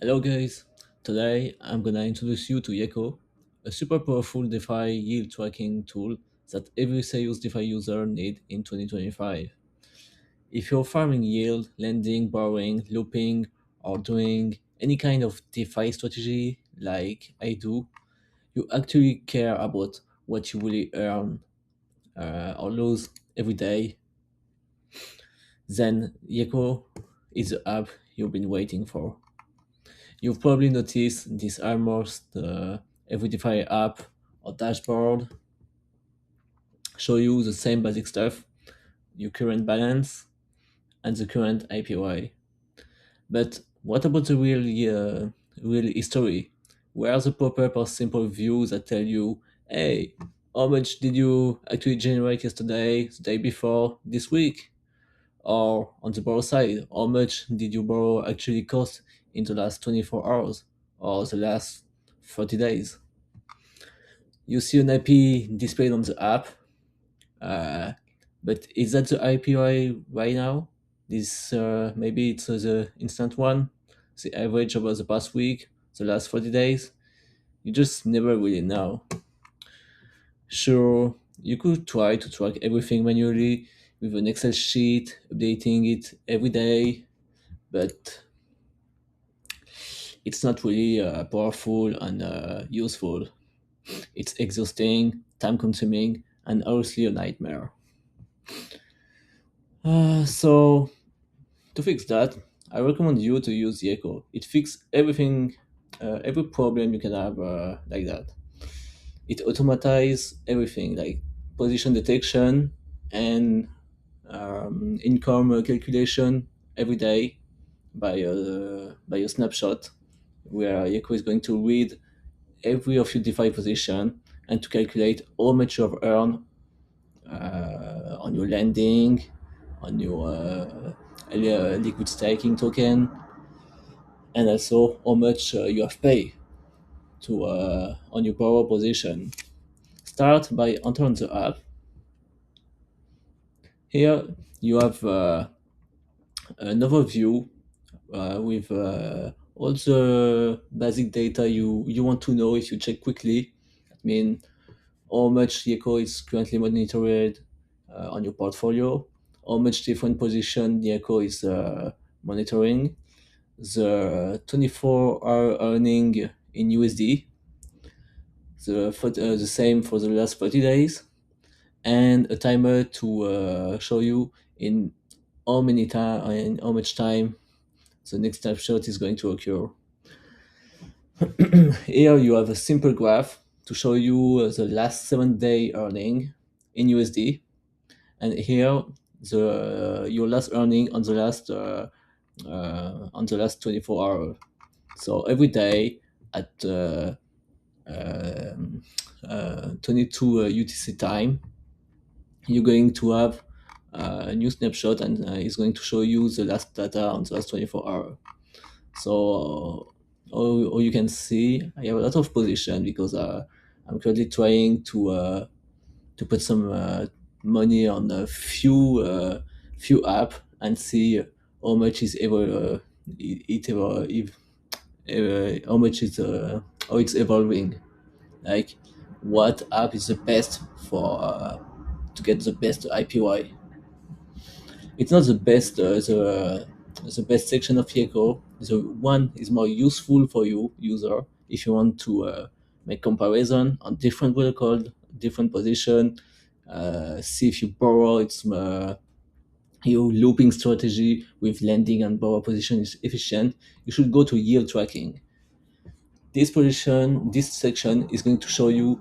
Hello guys, today I'm gonna introduce you to Yecho, a super powerful DeFi yield tracking tool that every serious DeFi user need in 2025. If you're farming yield, lending, borrowing, looping, or doing any kind of DeFi strategy like I do, you actually care about what you really earn or lose every day, then Yecho is the app you've been waiting for. You've probably noticed this almost every DeFi app or dashboard show you the same basic stuff, your current balance and the current APY. But what about the real history? Where are the pop-up or simple views that tell you, hey, how much did you actually generate yesterday, the day before, this week? Or on the borrow side, how much did your borrow actually cost in the last 24 hours or the last 30 days? You see an IP displayed on the app, uh, but is that the API right now? This maybe it's the instant one, the average over the past week, the last 40 days. You just never really know. Sure, you could try to track everything manually with an Excel sheet, updating it every day, but it's not really powerful and useful. It's exhausting, time consuming, and honestly a nightmare. So to fix that, I recommend you to use Yecho. It fixes everything, every problem you can have like that. It automatizes everything like position detection and income calculation every day by a snapshot, where Yecho is going to read every of your DeFi position and to calculate how much you have earned on your lending, on your liquid staking token, and also how much you have paid to on your borrow position. Start by entering the app. Here you have an overview with all the basic data you want to know if you check quickly. I mean, how much Yecho is currently monitored on your portfolio, how much different position Yecho is monitoring, the 24-hour earning in USD, the same for the last 30 days, and a timer to show you in how much time the next snapshot is going to occur. Here you have a simple graph to show you the last 7-day earning in USD, and here the your last earning on the last 24 hours. So every day at 22 UTC time, you're going to have a new snapshot, and it's going to show you the last data on the last 24 hours. So all you can see, I have a lot of position because I'm currently trying to put some money on a few app and see how much is ever it ever if how much is how it's evolving, like what app is the best for to get the best IPY. It's not the best section of Yecho. The one is more useful for you user if you want to make comparison on different protocol, different position, see if you borrow it's your looping strategy with lending and borrow position is efficient. You should go to yield tracking. This section is going to show you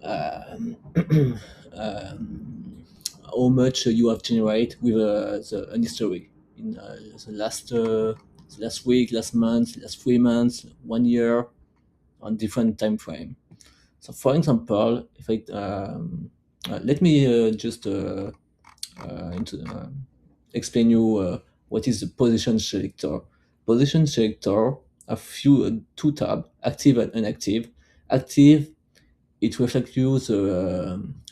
um, how much you have generated with an history in the last week, last month, last 3 months, 1 year, on different time frame. So, for example, if I let me just into, explain you what is the position selector. Position selector have two tab: active and inactive. Active, it reflects you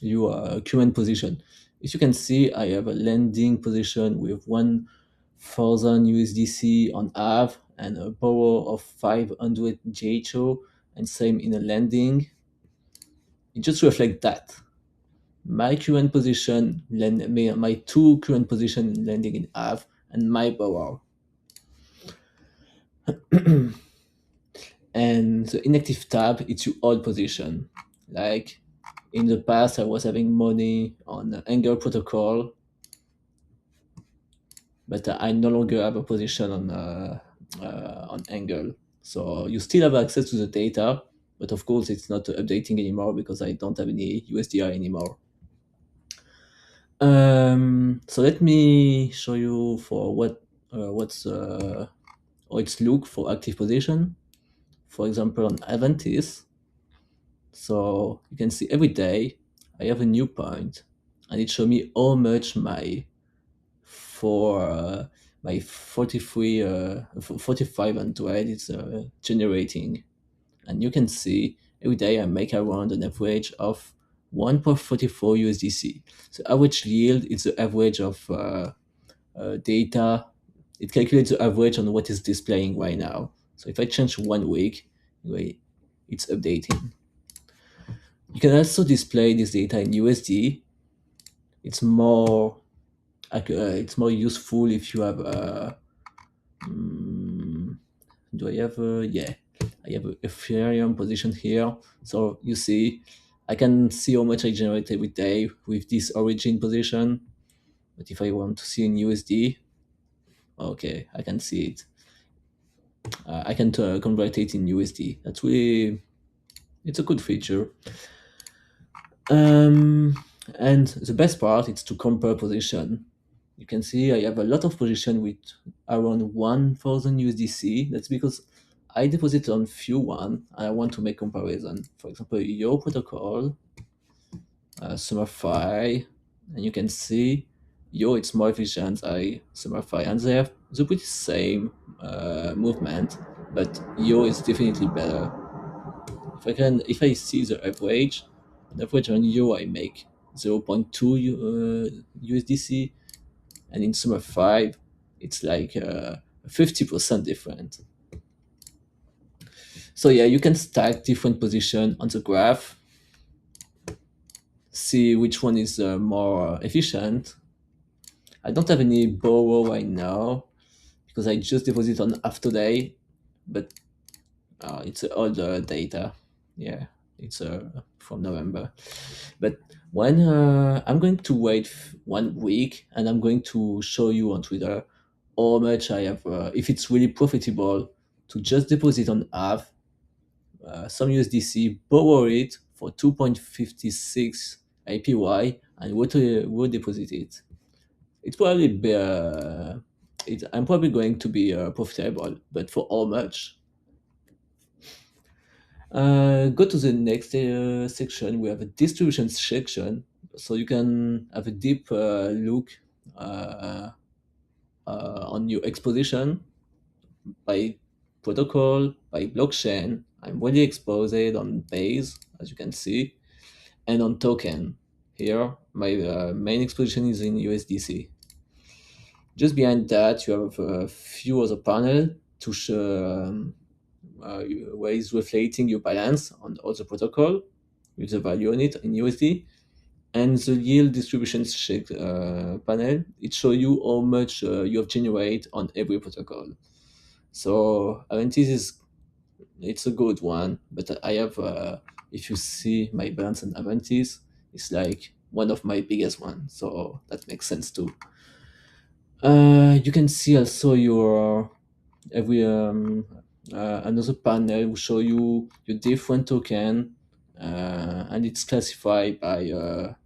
your current position. If you can see, I have a lending position with 1,000 USDC on Aave and a borrow of 500 Yecho, and same in a lending. It just reflects that my current position, my two current position in lending in half, and my borrow. And the inactive tab, it's your old position. Like in the past, I was having money on the Angle protocol, but I no longer have a position on Angle. So you still have access to the data, but of course it's not updating anymore because I don't have any USDI anymore. So let me show you for what's how it's look for active position. For example, on Avantis, so you can see every day I have a new point, and it shows me how much for my 43 4500 is generating. And you can see every day I make around an average of 1.44 USDC. So average yield is the average of data. It calculates the average on what is displaying right now. So if I change 1 week, anyway, it's updating. You can also display this data in USD. It's more it's more useful if you have do I have yeah, I have a Ethereum position here. So you see, I can see how much I generate every day with this origin position. But if I want to see in USD, okay, I can see it. I can convert it in USD. That's really, it's a good feature. And the best part is to compare position. You can see I have a lot of position with around 1000 USDC. That's because I deposit on few one and I want to make comparison. For example, your protocol, Summerfy, and you can see Yo, it's more efficient. I Summerfy, and they have the pretty same movement, but Yo is definitely better. If I see the average on Yo, I make 0.2 USDC, and in Summer 5, it's like 50% different. So yeah, you can stack different position on the graph, see which one is more efficient. I don't have any borrow right now because I just deposit on after day, but it's older data. Yeah, it's from November. But when I'm going to wait 1 week, and I'm going to show you on Twitter how much I have, if it's really profitable to just deposit on half some USDC, borrow it for 2.56 APY, and would deposit it. It's probably I'm probably going to be profitable, but for how much? Go to the next section. We have a distribution section, so you can have a deep look uh, on your exposition by protocol, by blockchain. I'm really exposed on Base, as you can see, and on token. Here, my main exposition is in USDC. Just behind that, you have a few other panels to show where is reflecting your balance on other protocol with the value on it in USD. And the yield distribution panel, it shows you how much you have generate on every protocol. So Aventis it's a good one, but I have, if you see my balance on Aventis, it's like one of my biggest ones, so that makes sense too. You can see also your every another panel will show you your different token, and it's classified by the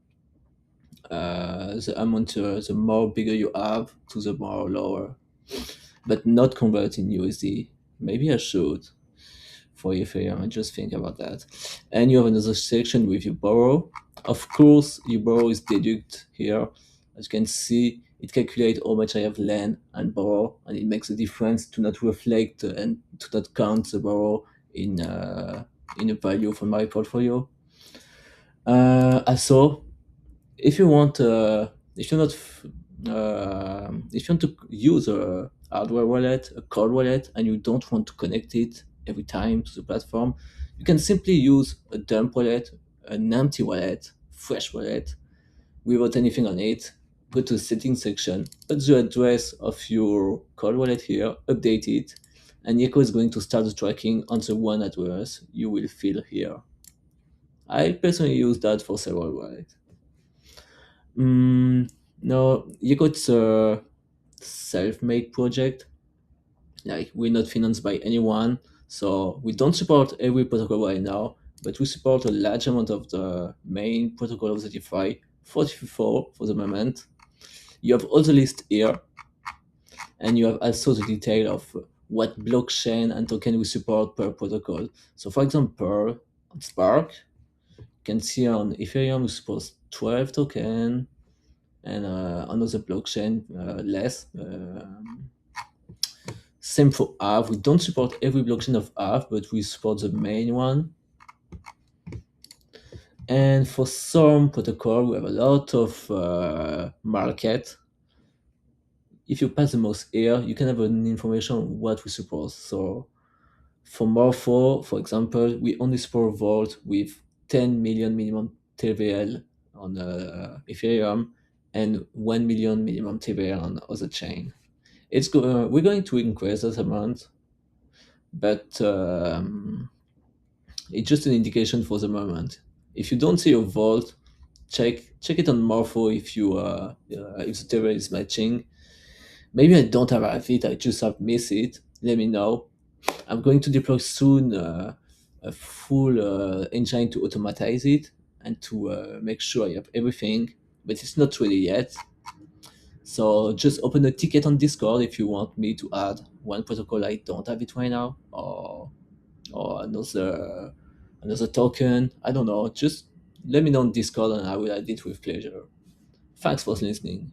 amount, the more bigger you have to the more lower, but not convert in USD. Maybe I should for Ethereum. I just think about that. And you have another section with your borrow. Of course, your borrow is deducted here. As you can see, it calculates how much I have lend and borrow, and it makes a difference to not reflect and to not count the borrow in a value for my portfolio. Also, if you want, if you want to use hardware wallet, a cold wallet, and you don't want to connect it every time to the platform, you can simply use a dump wallet, an empty wallet, fresh wallet, without anything on it. Go to the settings section, put the address of your cold wallet here, update it, and Yecho is going to start the tracking on the one address you will fill here. I personally use that for several wallets. No, Yecho it's a self-made project. Like we're not financed by anyone, so we don't support every protocol right now, but we support a large amount of the main protocol of the DeFi, 44 for the moment. You have all the list here, and you have also the detail of what blockchain and token we support per protocol. So for example, on Spark, you can see on Ethereum we support 12 token, and another blockchain less. Same for Aave. We don't support every blockchain of Aave, but we support the main one. And for some protocol, we have a lot of market. If you pass the mouse here, you can have an information on what we support. So for Morpho, for example, we only support Vault with 10 million minimum TVL on Ethereum and 1 million minimum TVL on other chain. We're going to increase that amount, but it's just an indication for the moment. If you don't see your vault, check it on Morpho if the table is matching. Maybe I don't have it, I just have missed it. Let me know. I'm going to deploy soon a full engine to automatize it and to make sure I have everything, but it's not ready yet. So just open a ticket on Discord if you want me to add one protocol I don't have it right now, or another token. I don't know. Just let me know on Discord and I will add it with pleasure. Thanks for listening.